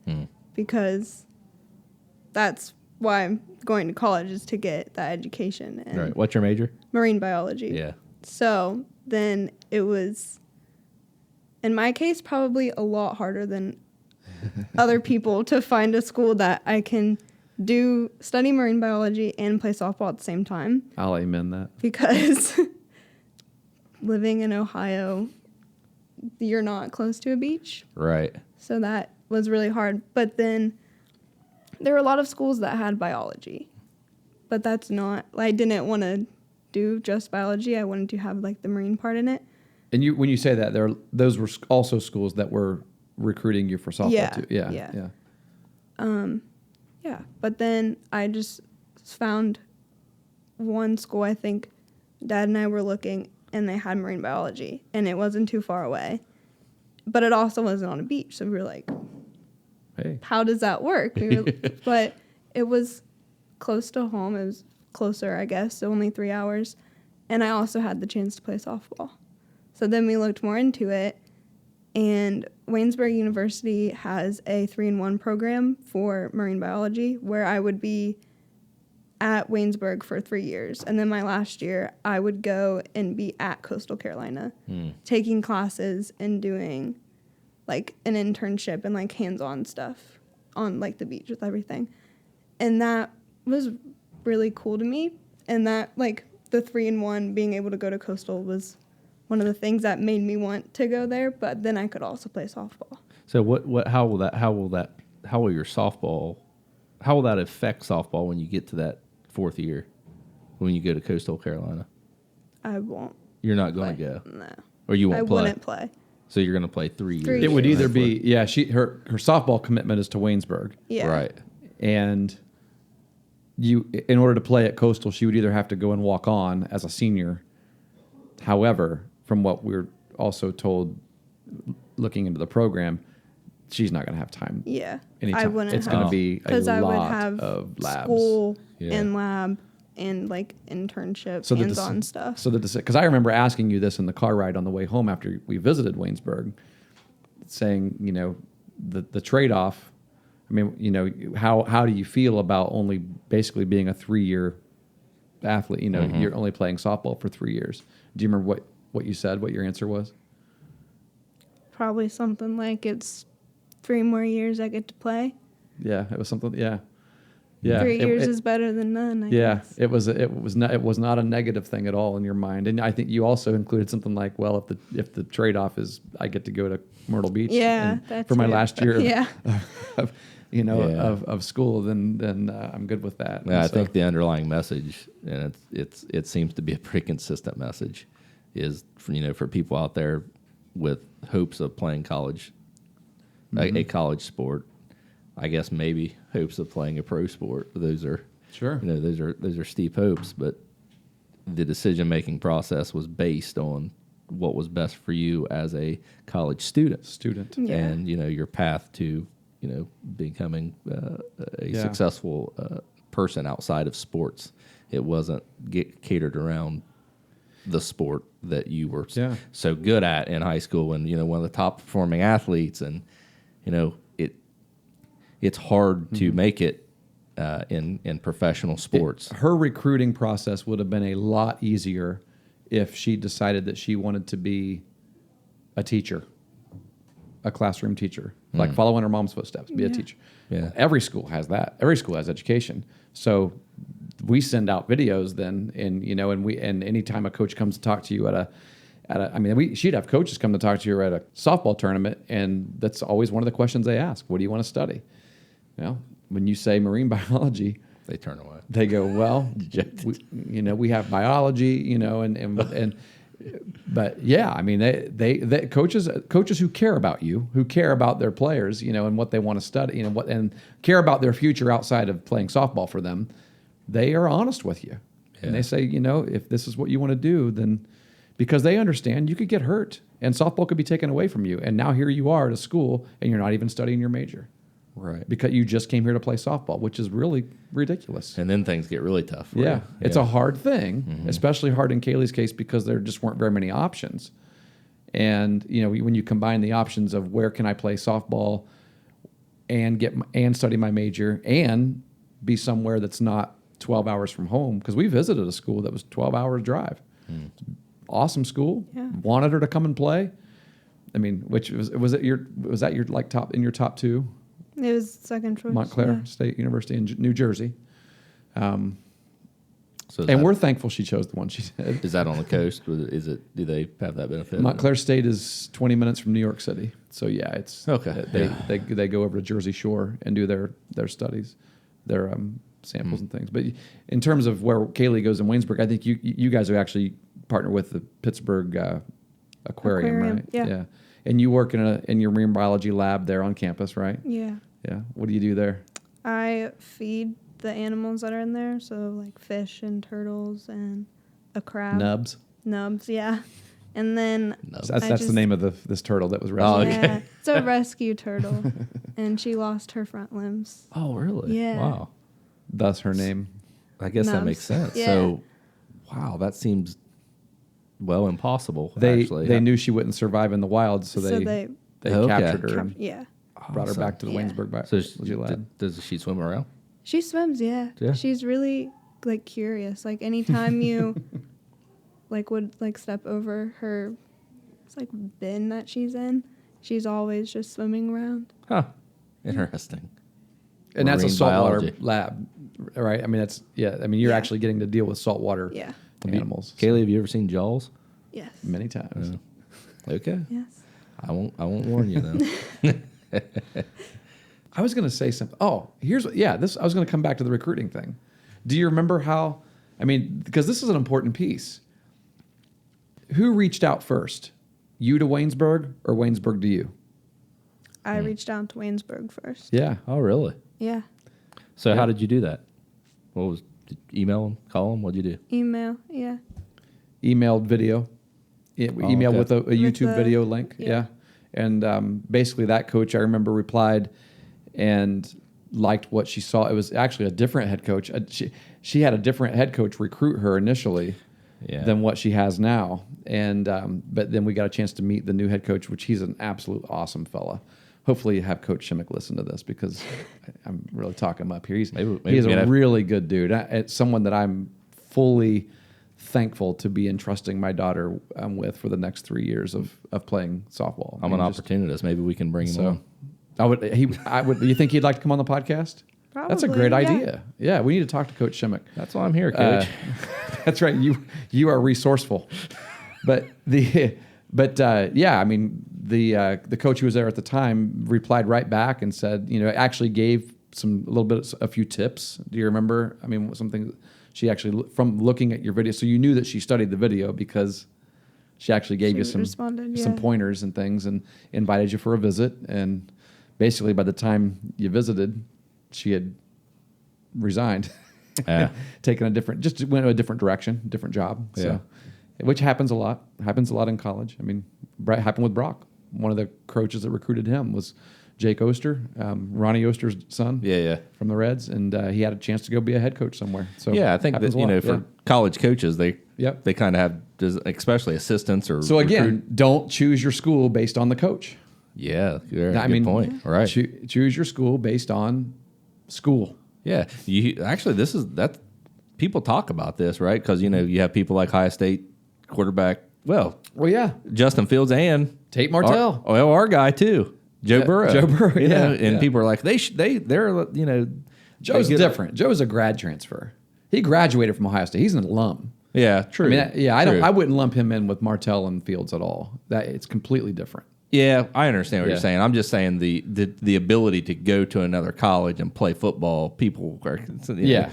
Because that's why I'm going to college, is to get that education. And right. What's your major? Marine biology. Yeah. So then it was, in my case, probably a lot harder than other people to find a school that I can study marine biology and play softball at the same time. I'll amen that. Because living in Ohio, you're not close to a beach. Right. So that was really hard. But then there were a lot of schools that had biology. But that's not, I didn't want to do just biology. I wanted to have like the marine part in it. And when you say that, those were also schools that were recruiting you for softball too. Yeah. Yeah. But then I just found one school, I think Dad and I were looking, and they had marine biology, and it wasn't too far away. But it also wasn't on a beach. So we were like, Hey. how does that work? But it was close to home. It was closer, I guess, so only 3 hours. And I also had the chance to play softball. So then we looked more into it, and Waynesburg University has a 3-in-1 program for marine biology where I would be at Waynesburg for 3 years. And then my last year, I would go and be at Coastal Carolina, taking classes and doing like an internship and like hands-on stuff on like the beach with everything. And that was really cool to me. And that like the 3-in-1 being able to go to Coastal was one of the things that made me want to go there. But then I could also play softball. So how will that affect softball when you get to that 4th year, when you go to Coastal Carolina? I won't. You're not going to go? No. Or you won't I play? wouldn't play. So you're going to play 3 years? 3 It would years. either be, her softball commitment is to Waynesburg. Yeah. Right. And in order to play at Coastal, she would either have to go and walk on as a senior. However, from what we're also told, looking into the program, she's not going to have time. Yeah. Anytime. I wouldn't It's have. going to be a Because I would lot have of labs. school Yeah. and lab and like internship, So hands-on stuff. So because I remember asking you this in the car ride on the way home after we visited Waynesburg, saying, the trade-off. I mean, how do you feel about only basically being a 3-year athlete? You're only playing softball for 3 years. Do you remember what you said? What your answer was? Probably something like it's 3 more years I get to play. Yeah, it was something. Yeah. 3 years is better than none, I guess. It was not a negative thing at all in your mind, and I think you also included something like, well, if the trade off is I get to go to Myrtle Beach, that's for my weird. last year Yeah. of school, then I'm good with that. Yeah, I think the underlying message, and it seems to be a pretty consistent message, is for people out there with hopes of playing college, a college sport. I guess maybe hopes of playing a pro sport. Those are sure. Those are steep hopes, but the decision-making process was based on what was best for you as a college student. Yeah. And your path to becoming a successful person outside of sports. It wasn't catered around the sport that you were so good at in high school, and one of the top performing athletes, and it's hard to make it in professional sports. Her recruiting process would have been a lot easier if she decided that she wanted to be a teacher, a classroom teacher, like follow in her mom's footsteps, be a teacher. Yeah. Every school has that. Every school has education. So we send out videos then, and anytime a coach comes to talk to you she'd have coaches come to talk to you at a softball tournament, and that's always one of the questions they ask. What do you want to study? When you say marine biology, They turn away. they go, well, we have biology, but yeah, I mean, they coaches who care about you, who care about their players, and what they want to study, and care about their future outside of playing softball for them, they are honest with you. Yeah. And they say, if this is what you want to do, then because they understand you could get hurt and softball could be taken away from you. And now here you are at a school and you're not even studying your major. Right. Because you just came here to play softball, which is really ridiculous. And then things get really tough. Yeah. It's a hard thing, especially hard in Kaylee's case because there just weren't very many options. And, when you combine the options of where can I play softball and study my major and be somewhere that's not 12 hours from home, because we visited a school that was 12 hours drive. Awesome school. Yeah. Wanted her to come and play. I mean, was that your like top in your top two? It was second choice. Montclair State University in New Jersey. So And we're thankful she chose the one she did. is that on the coast? Is it? Do they have that benefit? Montclair State is 20 minutes from New York City. So yeah, it's Okay. They go over to Jersey Shore and do their studies, their samples and things. But in terms of where Kaylee goes in Waynesburg, I think you guys are actually partner with the Pittsburgh Aquarium, right? Yeah. And you work in your marine biology lab there on campus, right? Yeah. Yeah. What do you do there? I feed the animals that are in there, so like fish and turtles and a crab. Nubs, yeah. And then That's the name of this turtle that was rescued. Oh, okay. yeah, it's a rescue turtle, and she lost her front limbs. Oh, really? Yeah. Wow. Thus her name. I guess that Nubs. makes sense. Yeah. So, wow, that seems impossible. They actually. knew she wouldn't survive in the wild, so they Okay. captured her and yeah. brought her Awesome. back to the Yeah. Waynesburg So Biology Lab. does she swim around? She swims, yeah. Yeah. She's really like curious. Like anytime you would step over her bin that she's in, she's always just swimming around. Huh. Interesting. And that's a Marine saltwater biology. lab, right? I mean, you're Yeah. actually getting to deal with saltwater Yeah. animals. Kaylee, have you ever seen Jaws? Yes. Many times. Okay. Yes. I won't warn you then. I was going to say something. Oh, I was going to come back to the recruiting thing. Do you remember because this is an important piece. Who reached out first? You to Waynesburg or Waynesburg to you? I reached out to Waynesburg first. Yeah. Oh, really? Yeah. So how did you do that? Did you email them, call them? What'd you do? Email. Yeah. Emailed video. Email okay. with a YouTube the- video link. yeah. Yeah. And basically that coach, I remember, replied and liked what she saw. It was actually a different head coach. She had a different head coach recruit her initially than what she has now. And but then we got a chance to meet the new head coach, which he's an absolute awesome fella. Hopefully you have Coach Shimmick listen to this because I'm really talking him up here. He's a really good dude. It's someone that I'm fully thankful to be entrusting my daughter with for the next 3 years of playing softball. I'm an opportunist. Maybe we can bring him on. I would. You think he'd like to come on the podcast? Probably. That's a great yeah. idea. Yeah, we need to talk to Coach Shimmick. That's why I'm here, Coach. That's right. You are resourceful. But the coach who was there at the time replied right back and said, actually gave a few tips. Do you remember? I mean, something she actually, from looking at your video, so you knew that she studied the video because she actually gave you some pointers and things and invited you for a visit. And basically by the time you visited, she had resigned, taken just went a different direction, different job. Yeah. So, which happens a lot in college. I mean, happened with Brock. One of the coaches that recruited him was Jake Oster, Ronnie Oster's son. Yeah. From the Reds, and he had a chance to go be a head coach somewhere. So I think that for college coaches, they kind of have, especially assistants or. So again, don't choose your school based on the coach. Yeah, good point. Right. Choose your school based on school. Yeah, that people talk about this, right? Because you have people like Ohio State quarterback. Well, yeah, Justin Fields and Tate Martell. Our guy too, Joe Burrow. Joe Burrow, and people are like they're Joe's different. Joe's a grad transfer. He graduated from Ohio State. He's an alum. Yeah, true. I mean, I wouldn't lump him in with Martell and Fields at all. It's completely different. Yeah, I understand what you're saying. I'm just saying the ability to go to another college and play football. People are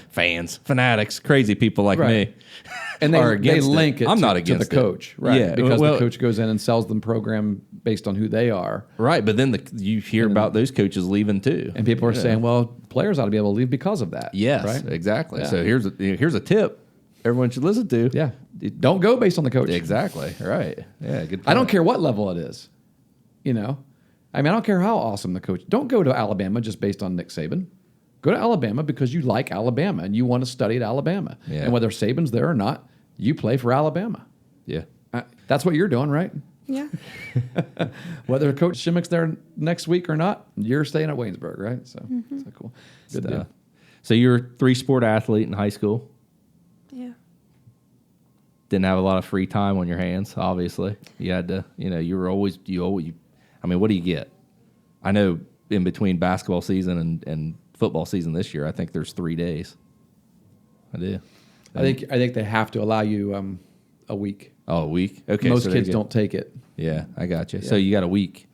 fans, fanatics, crazy people like me, and they link it. I'm not to against the coach, right? Yeah, because the coach goes in and sells them program based on who they are, right? But then you hear about those coaches leaving too, and people are saying, "Well, players ought to be able to leave because of that." Yes, right? exactly. Yeah. So here's a tip everyone should listen to. Yeah, don't go based on the coach. Exactly. Right. Yeah. Good point. I don't care what level it is. I don't care how awesome the coach. Don't go to Alabama just based on Nick Saban. Go to Alabama because you like Alabama and you want to study at Alabama. Yeah. And whether Saban's there or not, you play for Alabama. Yeah. That's what you're doing, right? Yeah. Whether Coach Shimmick's there next week or not, you're staying at Waynesburg, right? So, so cool. Good deal. So you're a 3-sport athlete in high school. Yeah. Didn't have a lot of free time on your hands, obviously. You had to, you always, I mean, what do you get? I know in between basketball season and football season this year, I think there's 3 days. I do. I think they have to allow you a week. Oh, a week. Okay. Most so kids don't take it. Yeah, I got you. Yeah. So you got a week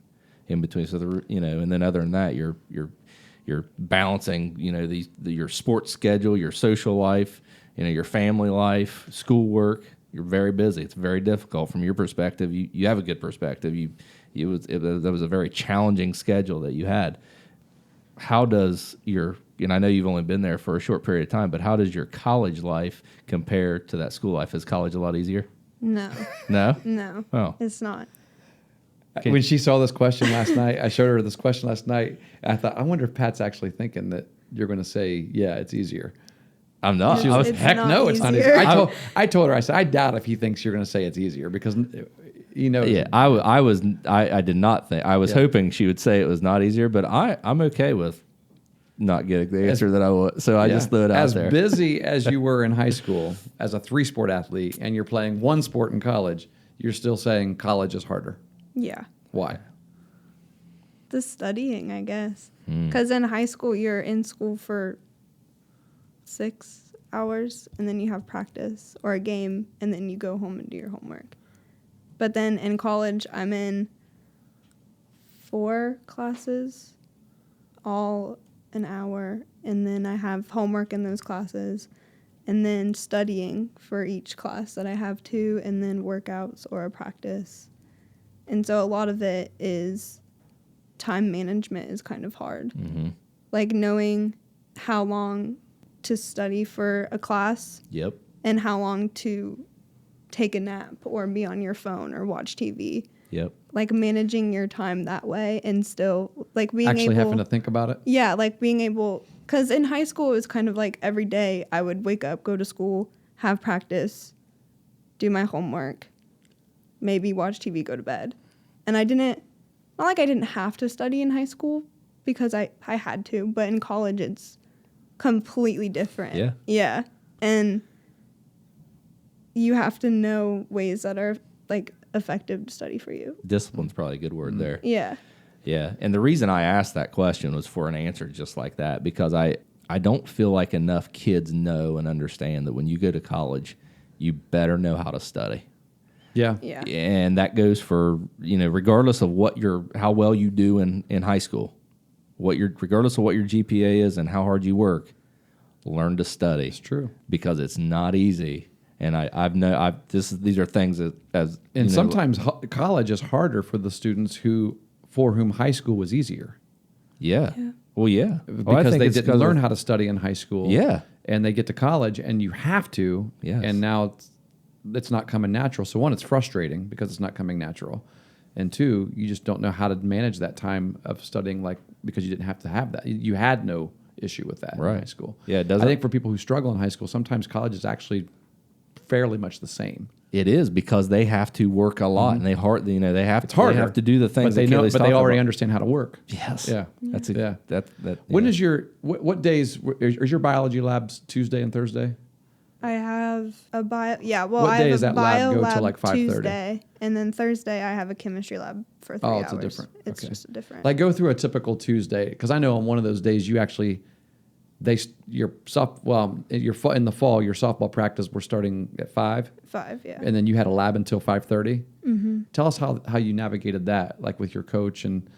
in between. So and then other than that, you're balancing, your sports schedule, your social life, your family life, schoolwork. You're very busy. It's very difficult from your perspective. You have a good perspective. That was a very challenging schedule that you had. How does I know you've only been there for a short period of time, but how does your college life compare to that school life? Is college a lot easier? No. No? No. Oh. It's not. Okay. When she saw this question last night, I showed her this question last night. And I thought, I wonder if Pat's actually thinking that you're going to say, yeah, it's easier. I'm not. She was like, It's heck not no, it's not easier. easier. I told her, I said, I doubt if he thinks you're going to say it's easier because he knows. Yeah, I did not think. I was hoping she would say it was not easier, but I'm okay with not getting the answer that I want. So I just threw it out there. As busy as you were in high school as a 3-sport athlete and you're playing one sport in college, you're still saying college is harder. Yeah. Why? The studying, I guess. Because in high school, you're in school for 6 hours, and then you have practice or a game, and then you go home and do your homework. But then in college, I'm in 4 classes, all an hour, and then I have homework in those classes, and then studying for each class that I have 2, and then workouts or a practice. And so a lot of it is time management is kind of hard. Mm-hmm. Like knowing how long to study for a class. Yep. And how long to take a nap or be on your phone or watch TV. Yep. Like managing your time that way and still like being Actually able, having to think about it? Yeah, like being able, because in high school it was kind of like every day I would wake up, go to school, have practice, do my homework, maybe watch TV, go to bed. And I didn't have to study in high school because I had to, but in college it's completely different. Yeah. Yeah. And you have to know ways that are like effective to study for you. Discipline's probably a good word there. Yeah. Yeah. And the reason I asked that question was for an answer just like that, because I don't feel like enough kids know and understand that when you go to college, you better know how to study. Yeah. Yeah. And that goes for, regardless of how well you do in high school, regardless of what your GPA is and how hard you work, learn to study. It's true. Because it's not easy. And these are things that sometimes college is harder for the students for whom high school was easier. Yeah. Well, yeah. Because they didn't learn how to study in high school. Yeah. And they get to college and you have to. Yes. And now it's not coming natural. So one, it's frustrating because it's not coming natural. And 2, you just don't know how to manage that time of studying, because you didn't have to have that. You had no issue with that in high school. Yeah, it doesn't. I think for people who struggle in high school, sometimes college is actually fairly much the same. It is, because they have to work a lot, and they have to do the things. But they already understand how to work. Yes. Yeah. That's When is what days is your biology labs Tuesday and Thursday? I have a bio. Yeah, well, What I day have does a that bio lab go lab till, like, 5:30? Tuesday, and then Thursday I have a chemistry lab for 3 hours. It's a different. It's okay. just a different. Like go through a typical Tuesday, because I know on one of those days you actually, in the fall your softball practice we're starting at 5. 5, yeah. And then you had a lab until 5:30. Mm-hmm. Tell us how you navigated that, like with your coach and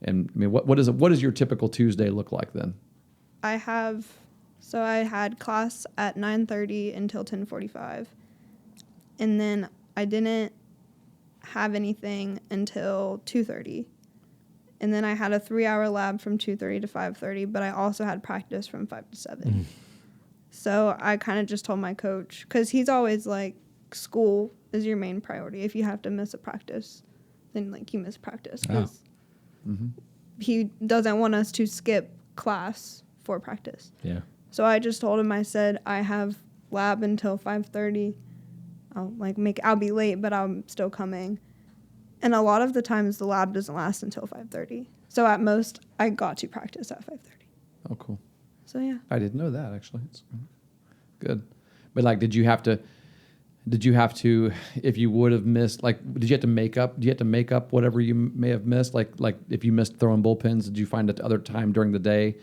I mean what does your typical Tuesday look like then? I had class at 9:30 until 10:45, and then I didn't have anything until 2:30, and then I had a 3-hour lab from 2:30 to 5:30, but I also had practice from 5 to 7. Mm. So I kind of just told my coach, because he's always like, school is your main priority. If you have to miss a practice, then you miss practice, because he doesn't want us to skip class for practice. Yeah. So I just told him, I said, I have lab until 5:30. I'll be late, but I'm still coming. And a lot of the times the lab doesn't last until 5:30. So at most I got to practice at 5:30. Oh, cool. So yeah. I didn't know that actually. It's good. But did you have to, if you would have missed, did you have to make up whatever you may have missed? Like if you missed throwing bullpens, did you find at other time during the day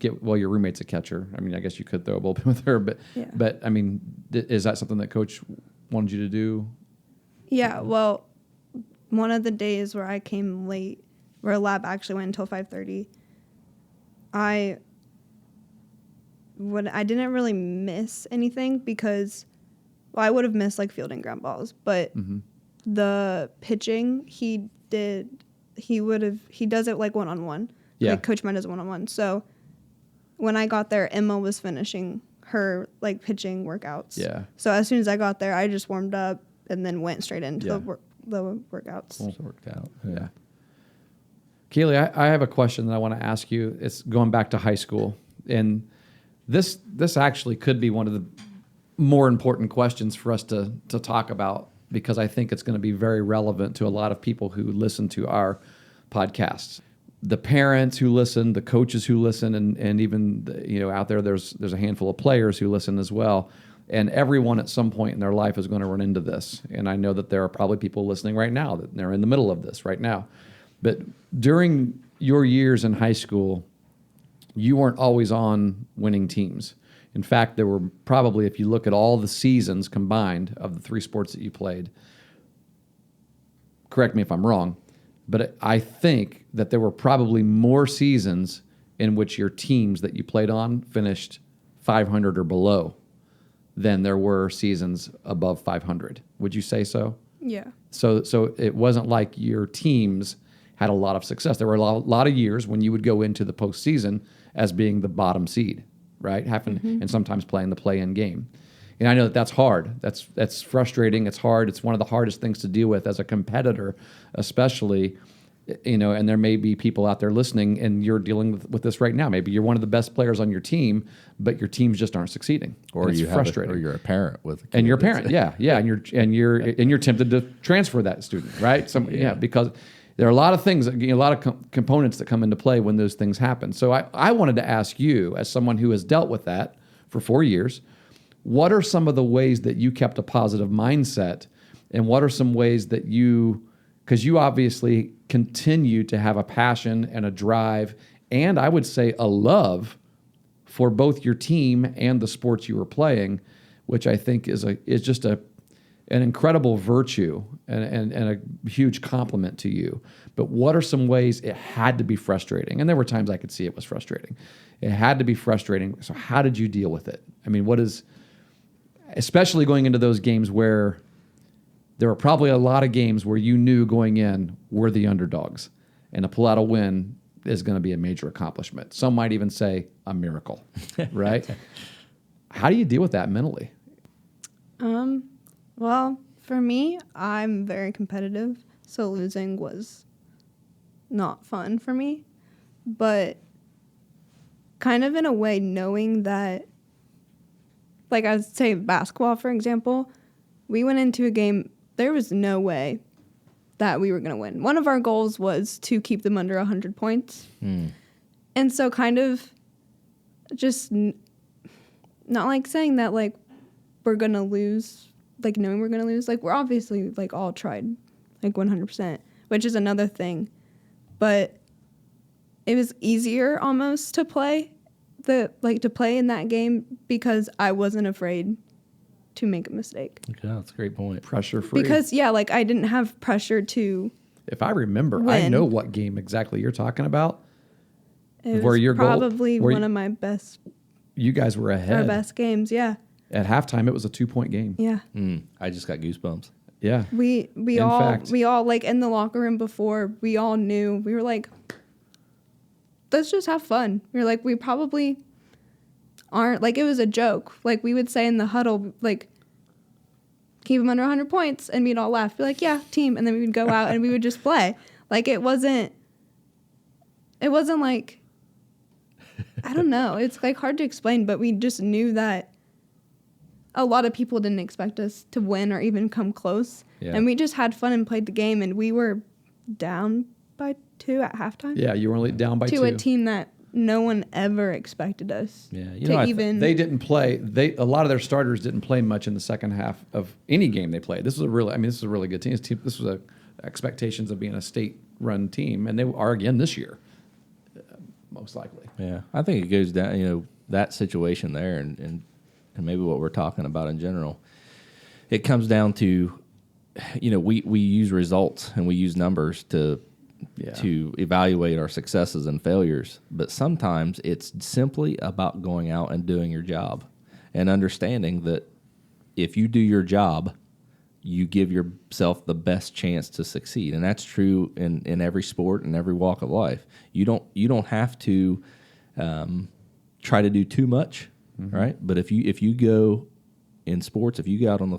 your roommate's a catcher. I mean, I guess you could throw a bullpen with her, but Yeah. but I mean, is that something that Coach wanted you to do? Yeah, well, one of the days where I came late, where lab actually went until 5:30, I didn't really miss anything because, well, I would have missed like fielding ground balls, but the pitching he does it like one-on-one. Yeah. Like Coach Med does one-on-one. So when I got there, Emma was finishing her like pitching workouts. Yeah. So as soon as I got there, I just warmed up and then went straight into Yeah. the workouts. It's worked out. Yeah. Kaylee, I have a question that I want to ask you. It's going back to high school, and this actually could be one of the more important questions for us to talk about, because I think it's going to be very relevant to a lot of people who listen to our podcasts. The parents who listen, the coaches who listen, and even out there's a handful of players who listen as well. And everyone at some point in their life is going to run into this. And I know that there are probably people listening right now that they're in the middle of this right now. But during your years in high school, you weren't always on winning teams. In fact, there were probably, if you look at all the seasons combined of the 3 sports that you played, correct me if I'm wrong, but I think that there were probably more seasons in which your teams that you played on finished 500 or below than there were seasons above 500. Would you say so? Yeah. So it wasn't like your teams had a lot of success. There were a lot of years when you would go into the postseason as being the bottom seed, right? And sometimes playing the play-in game. And I know that that's hard. That's frustrating. It's hard. It's one of the hardest things to deal with as a competitor, especially, and there may be people out there listening and you're dealing with this right now. Maybe you're one of the best players on your team, but your teams just aren't succeeding. Or it's frustrating. or you're a parent with a kid. And you're a parent, yeah, and you're tempted to transfer that student, right? Because there are a lot of things, a lot of components that come into play when those things happen. So I wanted to ask you, as someone who has dealt with that for 4 years, what are some of the ways that you kept a positive mindset, and what are some ways that because you obviously continue to have a passion and a drive, and I would say a love for both your team and the sports you were playing, which I think is just an incredible virtue and a huge compliment to you. But what are some ways it had to be frustrating? And there were times I could see it was frustrating. It had to be frustrating. So how did you deal with it? I mean, especially going into those games where there were probably a lot of games where you knew going in we're the underdogs, and to pull out a win is going to be a major accomplishment. Some might even say a miracle, right? How do you deal with that mentally? Well, for me, I'm very competitive, so losing was not fun for me. But kind of in a way, knowing that, like I would say basketball, for example, we went into a game, there was no way that we were going to win. One of our goals was to keep them under 100 points. And so kind of just not like saying that like we're going to lose, like knowing we're going to lose. Like we're obviously like all tried like 100%, which is another thing. But it was easier almost to play in that game because I wasn't afraid to make a mistake. Yeah, that's a great point. Pressure free. Because like I didn't have pressure to if I remember, win. I know what game exactly you're talking about. It Where was your goal- probably where one of my best, You guys were ahead. our best games. Yeah, At halftime, it was a 2-point game. yeah. I just got goosebumps. Yeah. We In all fact. like in the locker room before, we all knew, we were like, let's just have fun. We were like, we probably aren't, like it was a joke. Like we would say in the huddle, like keep them under 100 points, and we'd all laugh. Be like, yeah, team, and then we would go out and we would just play. Like it wasn't like, I don't know. It's like hard to explain, but we just knew that a lot of people didn't expect us to win or even come close. Yeah. And we just had fun and played the game, and we were down by 2 at halftime. Yeah, you were only down by 2. To a team that no one ever expected us They didn't play. A lot of their starters didn't play much in the second half of any game they played. This was a really good team. This was expectations of being a state-run team, and they are again this year. most likely. Yeah, I think it goes down, that situation there and maybe what we're talking about in general. It comes down to, we use results and we use numbers to evaluate our successes and failures. But sometimes it's simply about going out and doing your job and understanding that if you do your job, you give yourself the best chance to succeed. And that's true in every sport and every walk of life. You don't have to try to do too much, right? But if you go in sports, if you go out on the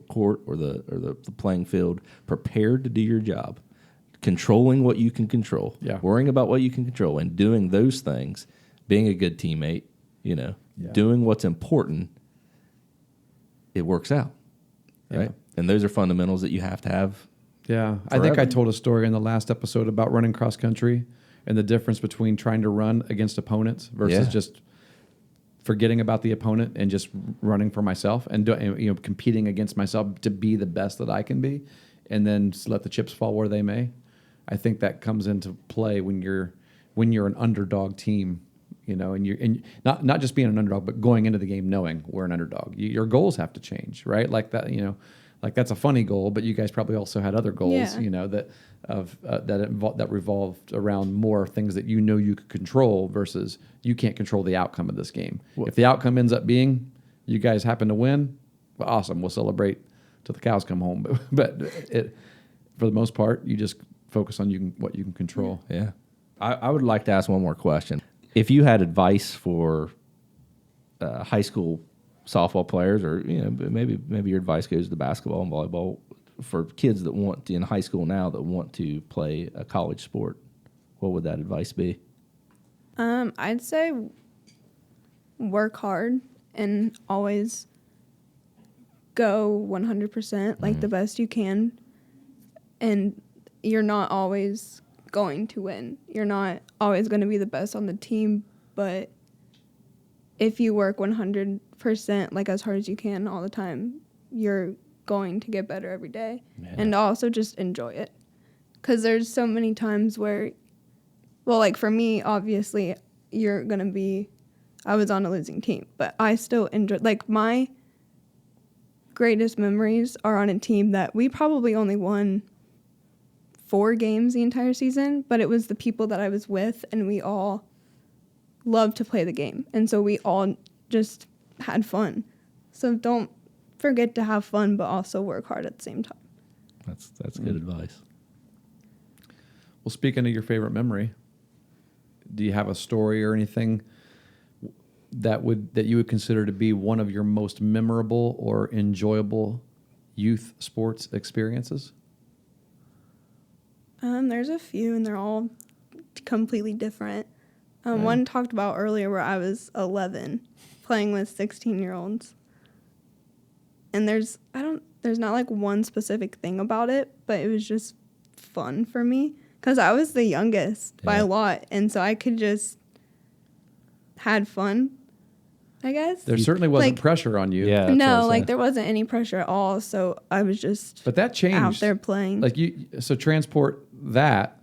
court or the playing field prepared to do your job, controlling what you can control, worrying about what you can control, and doing those things, being a good teammate, doing what's important, it works out, right? And those are fundamentals that you have to have. Yeah, forever. I think I told a story in the last episode about running cross country and the difference between trying to run against opponents versus just forgetting about the opponent and just running for myself and competing against myself to be the best that I can be, and then just let the chips fall where they may. I think that comes into play when you're an underdog team, and not just being an underdog, but going into the game knowing we're an underdog. Your goals have to change, right? Like that, like that's a funny goal, but you guys probably also had other goals, that revolved around more things that you could control versus you can't control the outcome of this game. If the outcome ends up being you guys happen to win, well, awesome, we'll celebrate till the cows come home. But for the most part, you just focus on what you can control. Yeah. I would like to ask one more question. If you had advice for high school softball players, or maybe your advice goes to basketball and volleyball for kids that want in high school now that want to play a college sport, what would that advice be? I'd say work hard and always go 100%, like the best you can. And you're not always going to win. You're not always going to be the best on the team, but if you work 100%, like as hard as you can all the time, you're going to get better every day. Yeah. And also just enjoy it. Because there's so many times where, well, like for me, obviously, I was on a losing team, but I still enjoy, like my greatest memories are on a team that we probably only won 4 games the entire season, but it was the people that I was with, and we all loved to play the game. And so we all just had fun. So don't forget to have fun, but also work hard at the same time. That's good advice. Well, speaking of your favorite memory, do you have a story or anything that you would consider to be one of your most memorable or enjoyable youth sports experiences? There's a few, and they're all completely different. One talked about earlier where I was 11 playing with 16-year-olds. And there's not like one specific thing about it, but it was just fun for me because I was the youngest by a lot, and so I could just had fun, I guess. There certainly wasn't pressure on you. Yeah. No, there wasn't any pressure at all, so I was just but that changed out there playing. So transport that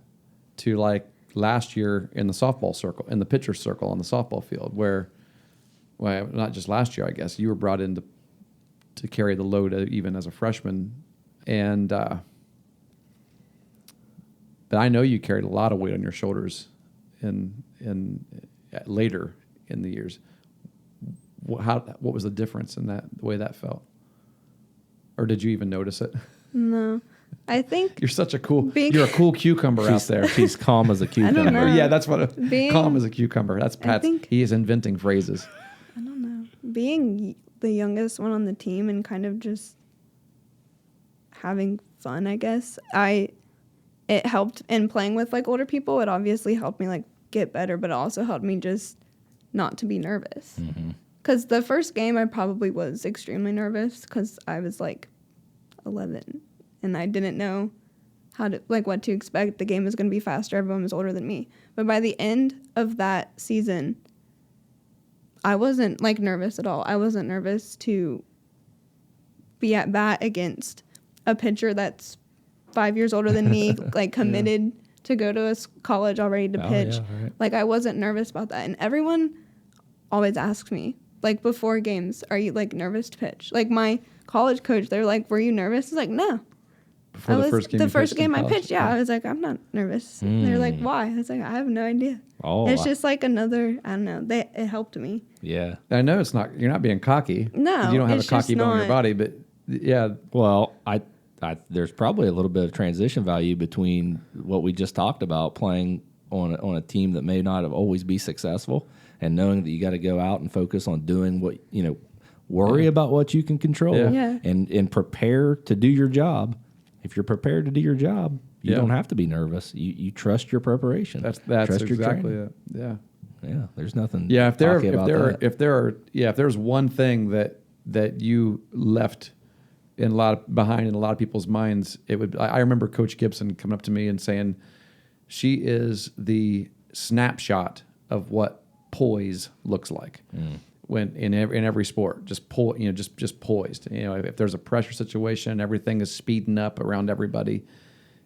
to like last year in the softball circle, in the pitcher circle on the softball field, where, well, not just last year, I guess you were brought in to carry the load even as a freshman, and but I know you carried a lot of weight on your shoulders in later in the years. What was the difference in that, the way that felt, or did you even notice it? No, I think you're such a you're a cool cucumber out there. She's calm as a cucumber. I don't know. Yeah, that's what calm as a cucumber. That's Pat's. He is inventing phrases. I don't know. Being the youngest one on the team and kind of just having fun, I guess. It helped in playing with like older people. It obviously helped me like get better, but it also helped me just not to be nervous. Because the first game I probably was extremely nervous because I was like 11 and I didn't know what to expect. The game was going to be faster. Everyone was older than me. But by the end of that season, I wasn't like nervous at all. I wasn't nervous to be at bat against a pitcher that's 5 years older than me, like committed to go to a college already to pitch. Yeah, right. Like, I wasn't nervous about that. And everyone always asks me, like, before games, are you, like, nervous to pitch? Like, my college coach, they're like, were you nervous? I was like, no. Before the first game, you pitched in I college? pitched, yeah. I was like, I'm not nervous. And they're like, why? I was like, I have no idea. Oh, It's just like another, I don't know, it helped me. Yeah. I know it's not. You're not being cocky. No, you don't have a it's cocky just bone in your not. body, but yeah, Well, I there's probably a little bit of transition value between what we just talked about, playing on a team that may not have always be successful, and knowing that you got to go out and focus on doing what worry about what you can control, Yeah. and prepare to do your job. If you're prepared to do your job, you Yeah. don't have to be nervous. You trust your preparation. that's trust your exactly training. it. Yeah. Yeah, there's nothing. Yeah, if cocky about that. if there's one thing that you left behind in a lot of people's minds, it would. I remember Coach Gibson coming up to me and saying, "She is the snapshot of what poise looks like when in every sport. Just poised. If there's a pressure situation, everything is speeding up around everybody.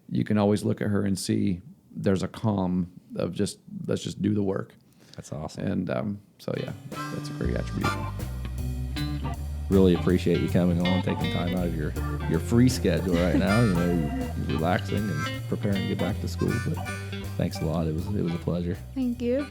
You can always look at her and see there's a calm of just let's just do the work." That's awesome. And so, yeah, that's a great attribute. Really appreciate you coming on, taking time out of your free schedule right now. Relaxing and preparing to get back to school. But thanks a lot. It was a pleasure. Thank you.